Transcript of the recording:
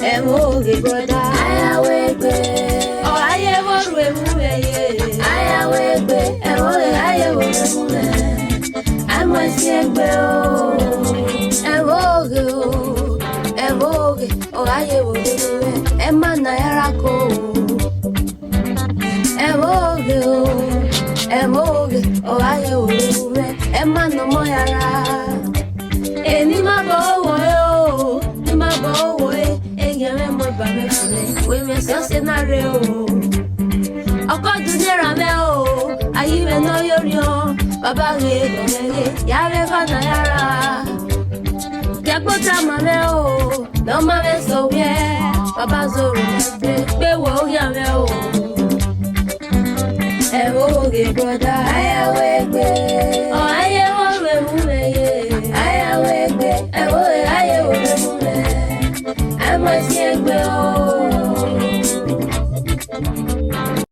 Emoge brother, ayawegbe. Oh ayewo remule ye. Ayawegbe, emoge ayewo remule. Amasiegbe o. Emoge, oh ayewo remule. Emana yarako. Emoge, oh ayewo remule. Emana moyara. Eni mabowo yo, ni mabowo e. Eyeme mo ba me fune, we me so scenario. Oko dunera me o, ayi me no yorio. Baba re gomele, yare fana yara. Jagbo drama me o, no ma me so ye. Baba zoro me pe wo ya me o. Emoge brother, ayawegbe. Oh ayewo we mu me ye. Ayawegbe, ayewo we mu me. Amasiegbe o.